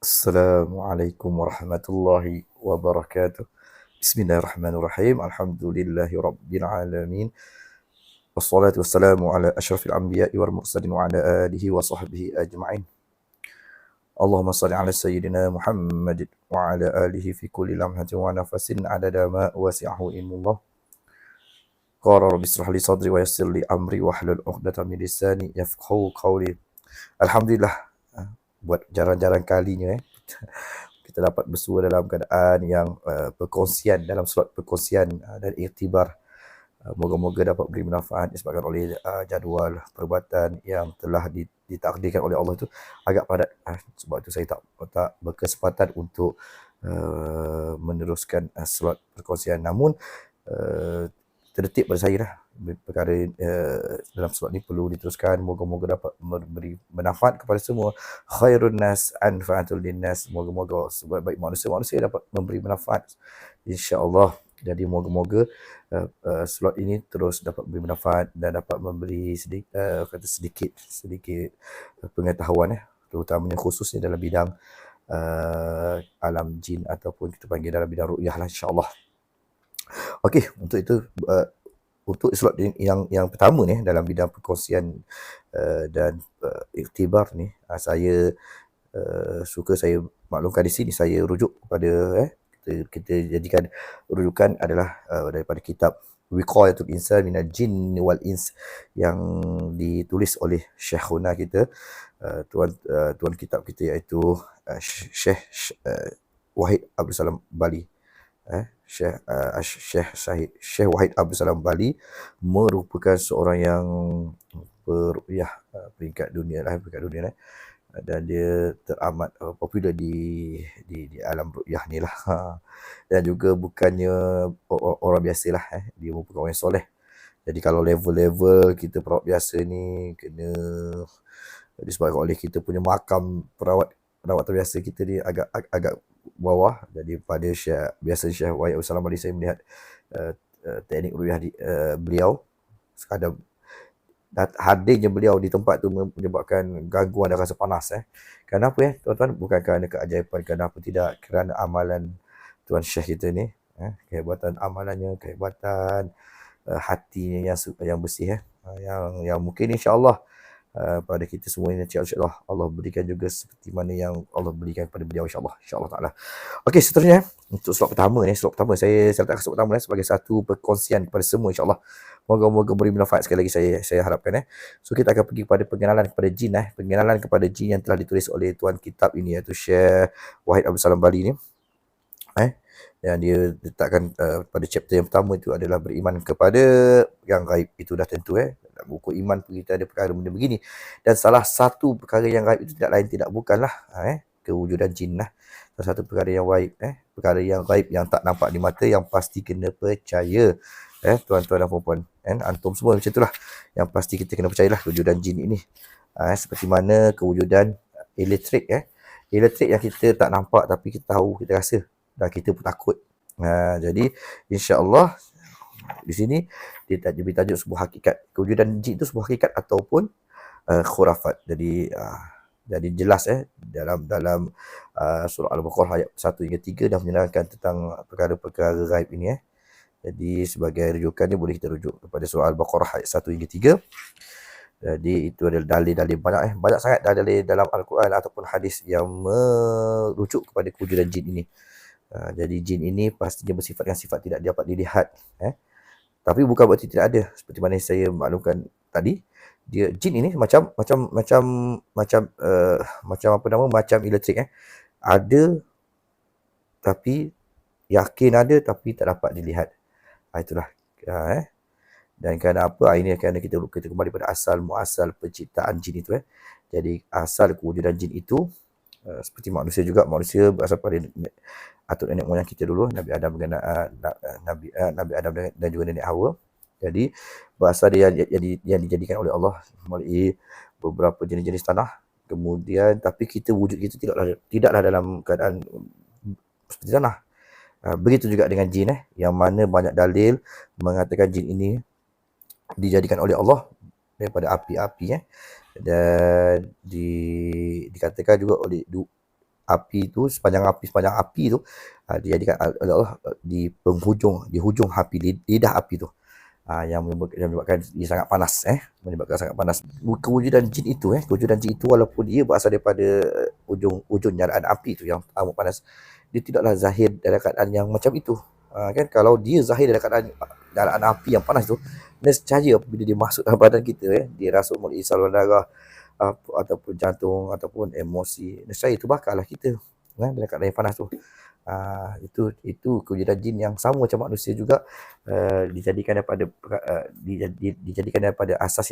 Assalamualaikum warahmatullahi wabarakatuh. Bismillahirrahmanirrahim. Alhamdulillahi rabbil alamin. Wassalatu wassalamu ala asyrafil anbiya'i wal mursalin wa ala alihi wa sahbihi ajma'in. Allahumma salli ala sayyidina Muhammad wa ala alihi fi kulli lamhatin wa nafasin adada ma wasi'ahu ilmullah. Qala rabbi israh li sadri wa yassir li amri wa hlul 'uqdatam min lisani yafqahu qawli. Alhamdulillah, buat jarang-jarang kalinya kita dapat bersua dalam keadaan yang perkongsian, dalam slot perkongsian dan iktibar. Moga-moga dapat beri manfaat disebabkan oleh jadual perbuatan yang telah ditakdirkan oleh Allah itu agak padat. Sebab itu saya tak berkesempatan untuk meneruskan slot perkongsian. Namun terdetik pada saya lah perkara dalam slot ni perlu diteruskan. Moga-moga dapat memberi manfaat kepada semua. Khairun nas anfa'atul linnas. Moga-moga sebaik-baik manusia dapat memberi manfaat, insya-Allah. Jadi moga-moga slot ini terus dapat memberi manfaat dan dapat memberi sedikit pengetahuan, terutamanya khususnya dalam bidang alam jin ataupun kita panggil dalam bidang ru'yah lah, insya-Allah. Okey, untuk itu untuk slot yang pertama ni dalam bidang perkongsian dan iktibar ni, saya suka saya maklumkan di sini, saya rujuk kepada kita jadikan rujukan adalah daripada kitab Wiqayatul Insan Minal Jinn wal Ins yang ditulis oleh Syekhuna kita, tuan kitab kita, iaitu Syekh Wahid Abdul Salam Bali. Syekh Wahid Abdul Salam Bali merupakan seorang yang beruqyah peringkat dunia, dan dia teramat popular di alam ruqyah ni lah. Dan juga bukannya orang biasa lah, dia merupakan orang yang soleh. Jadi kalau level-level kita perawat biasa ni kena disebabkan oleh kita punya makam perawat biasa kita ni agak bawah. Jadi pada Syekh Wahid Abdul Salam Bali, saya melihat teknik ruqyah beliau sekadar hadirnya beliau di tempat tu menyebabkan gangguan dan rasa panas. Kenapa tuan-tuan? Bukan kerana keajaiban, kenapa tidak, kerana amalan tuan Syekh kita ni, kehebatan amalannya, kehebatan hatinya yang bersih, yang mungkin insya-Allah pada kita semua ini, insya-Allah Allah berikan juga seperti mana yang Allah berikan kepada beliau, insya-Allah taala. Okey, seterusnya untuk slot pertama saya letak slot pertama sebagai satu perkongsian kepada semua, insya-Allah. Moga-moga beri manfaat. Sekali lagi saya harapkan. So kita akan pergi kepada pengenalan kepada jin, pengenalan kepada jin yang telah ditulis oleh tuan kitab ini, iaitu Syekh Wahid Abdul Salam Bali ni. Yang dia letakkan pada chapter yang pertama itu adalah beriman kepada yang gaib. Itu dah tentu. Dalam buku iman pun kita ada perkara benda begini. Dan salah satu perkara yang gaib itu tidak lain tidak bukanlah kewujudan jin lah. Salah satu perkara yang gaib, perkara yang gaib yang tak nampak di mata, yang pasti kena percaya. Tuan-tuan dan puan-puan, antum semua macam itulah. Yang pasti kita kena percayalah kewujudan jin ini. Seperti mana kewujudan elektrik, elektrik yang kita tak nampak tapi kita tahu, kita rasa, dan kita pun takut. Jadi insya-Allah di sini dia diberi tajuk sebuah hakikat. Kewujudan jin itu sebuah hakikat ataupun khurafat. Jadi jelas dalam surah Al-Baqarah ayat 1 hingga 3 dah menerangkan tentang perkara-perkara gaib ini. Jadi sebagai rujukan ni boleh kita rujuk kepada surah Al-Baqarah ayat 1 hingga 3. Jadi itu adalah dalil-dalil banyak sangat dalil dalam Al-Quran ataupun hadis yang merujuk kepada kewujudan jin ini. Jadi jin ini pastinya bersifat dengan sifat tidak dapat dilihat. Tapi bukan berarti tidak ada. Seperti mana saya maklumkan tadi, dia jin ini macam elektrik. Ada tapi yakin ada tapi tak dapat dilihat. Itulah. Dan kerana apa? Ini kerana kita kembali pada asal muasal penciptaan jin itu. Jadi asal kewujudan jin itu seperti manusia juga. Manusia berasal pada atuk nenek moyang kita dulu, Nabi Adam dan juga nenek Hawa. Jadi berasal dia yang dijadikan oleh Allah melalui beberapa jenis-jenis tanah. Kemudian tapi wujud kita tidaklah dalam keadaan seperti tanah. Begitu juga dengan jin, yang mana banyak dalil mengatakan jin ini dijadikan oleh Allah daripada api-api, dan dikatakan juga oleh api tu, sepanjang api tu dijadikan oleh Allah di hujung api, lidah api tu. Yang menyebabkan dia sangat panas, menyebabkan sangat panas. Kewujudan jin itu walaupun dia berasal daripada ujung nyaraan api tu yang amat panas, dia tidaklah zahir dalam keadaan yang macam itu. Kan kalau dia zahir dalam keadaan nyaraan api yang panas tu, nescaya apabila dia masuk dalam badan kita, dia rasuk melalui saluran darah ataupun jantung ataupun emosi, nescaya itu bakarlah kita dalam keadaan yang panas tu. Itu kewujudan jin yang sama macam manusia juga, dijadikan daripada asas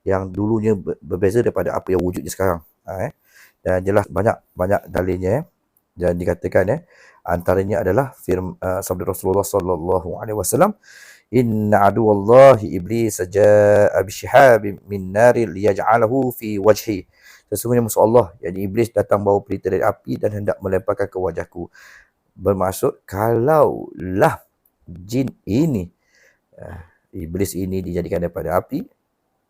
yang dulunya berbeza daripada apa yang wujudnya sekarang. Dan jelas banyak dalilnya, dan dikatakan antaranya adalah sabda Rasulullah sallallahu alaihi wasallam, inna aduwallahi iblis jaa'a bisyihabin min naril liyaj'alahu fi wajhi. Sesungguhnya musuh Allah, yakni iblis, datang bawa pelita dari api dan hendak melemparkan ke wajahku. Bermaksud kalaulah jin ini, iblis ini dijadikan daripada api,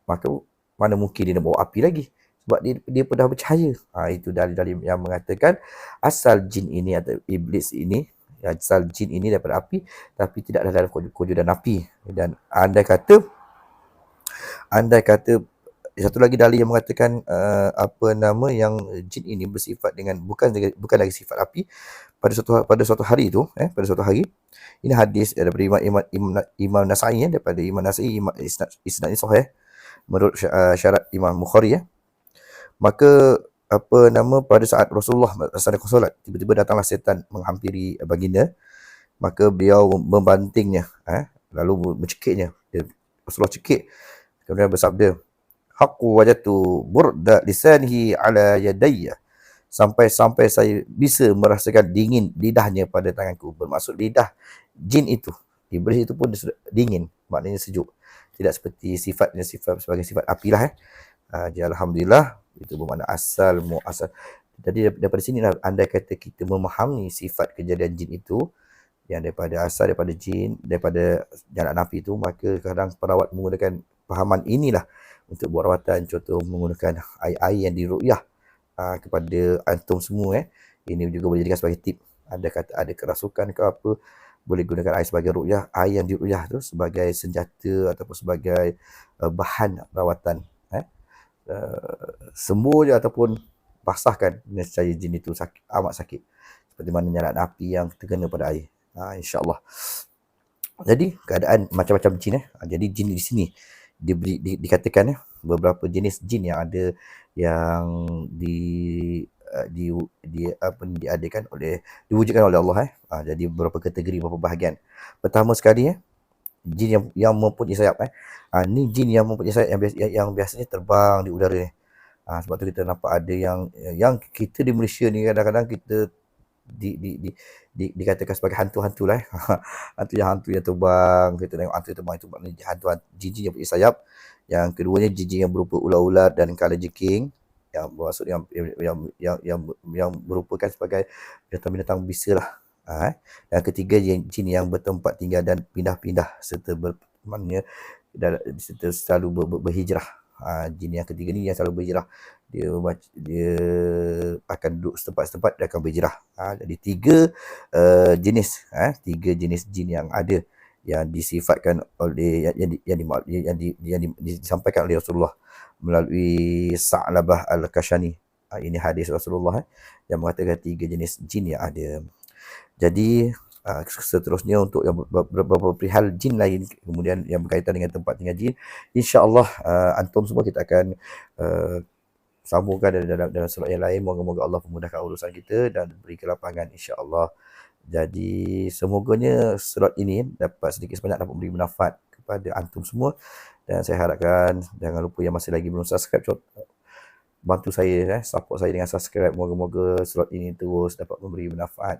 maka mana mungkin dia nak bawa api lagi, sebab dia pun dah percaya. Itu dalil-dalil yang mengatakan asal jin ini atau iblis ini, asal jin ini daripada api, tapi tidaklah dalam kewujudan api. Dan andai kata satu lagi dalil yang mengatakan yang jin ini bersifat dengan bukan lagi sifat api pada suatu hari itu, pada suatu hari. Ini hadis daripada Imam Nasai, daripada Imam Nasai, isnadnya sahih menurut syarat Imam Bukhari. Maka pada saat Rasulullah melaksanakan solat, tiba-tiba datanglah setan menghampiri baginda. Maka beliau membantingnya, lalu mencekiknya. Rasulullah cekik, kemudian bersabda, haqqu wajatu burda lisanihi ala yadayya, sampai saya bisa merasakan dingin lidahnya pada tanganku. Bermaksud lidah jin itu, iblis itu pun dingin, maknanya sejuk, tidak seperti sifatnya sebagai sifat api lah. Jadi alhamdulillah, itu bermakna asal muasal. Jadi daripada sinilah andai kata kita memahami sifat kejadian jin itu, yang daripada jin, daripada jalan api itu, maka kadang perawat menggunakan pahaman inilah untuk buat rawatan. Contoh menggunakan air yang diruqyah kepada antum semua. Ini juga boleh dijadikan sebagai tip. Anda kata ada kerasukan ke apa, boleh gunakan air sebagai ruqyah. Air yang diruqyah tu sebagai senjata ataupun sebagai bahan rawatan. Sembuh je ataupun basahkan, nescaya jin itu amat sakit, seperti mana nyala api yang terkena pada air. InsyaAllah. Jadi keadaan macam-macam jin. Jadi jin di sini dikatakan beberapa jenis jin yang ada, yang diwujudkan oleh Allah. Jadi beberapa kategori, beberapa bahagian. Pertama sekali, jin yang mempunyai sayap. Ni jin yang mempunyai sayap yang biasanya terbang di udara ni. Sebab tu kita nampak ada yang kita di Malaysia ni kadang-kadang kita dikatakan sebagai hantu-hantu lah. hantu yang terbang, kita tengok hantu yang terbang, itu maknanya hantu jin-jin yang punya sayap. Yang keduanya jin-jin yang berupa ular-ular dan kalajengking, yang bermaksud yang berupakan sebagai binatang-binatang bisa lah. Yang ketiga jin yang bertempat tinggal dan pindah-pindah serta serta selalu berhijrah. Jin yang ketiga ni yang selalu berhijrah. Dia akan duduk setempat-setempat, dia akan berhijrah. Jadi tiga jenis jin yang ada, yang disifatkan oleh yang disampaikan oleh Rasulullah melalui Sa'labah Al-Kashani. Ini hadis Rasulullah yang mengatakan tiga jenis jin yang ada. Jadi seterusnya untuk yang beberapa perihal jin lain, kemudian yang berkaitan dengan tempat tinggal jin, insya-Allah antum semua kita akan sambungkan dalam slot yang lain. Moga-moga Allah memudahkan urusan kita dan beri kelapangan, insya-Allah. Jadi semoganya slot ini dapat sedikit sebanyak dapat memberi manfaat kepada antum semua, dan saya harapkan jangan lupa yang masih lagi belum subscribe, bantu saya, support saya dengan subscribe. Moga-moga slot ini terus dapat memberi manfaat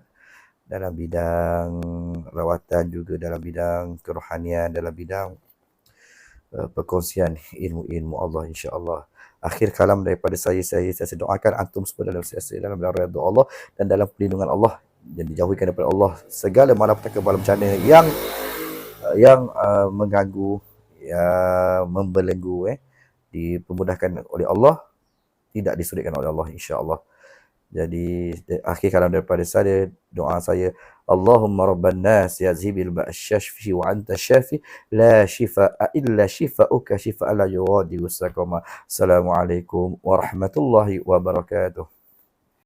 dalam bidang rawatan, juga dalam bidang kerohanian, dalam bidang perkongsian ilmu-ilmu Allah, insya-Allah. Akhir kalam daripada saya doakan antum semua dalam redha Allah dan dalam perlindungan Allah, dan dijauhkan daripada Allah segala malapetaka bala bencana yang mengganggu, yang membelenggu, dipermudahkan oleh Allah, tidak disulitkan oleh Allah, insya-Allah. Jadi akhir kalam daripada saya, doa saya, Allahumma rabban nas yazhibil ba'syashfi wa anta syafi la shifaa illa shifauka shifaa la yughadiru saqama. Assalamualaikum warahmatullahi wabarakatuh.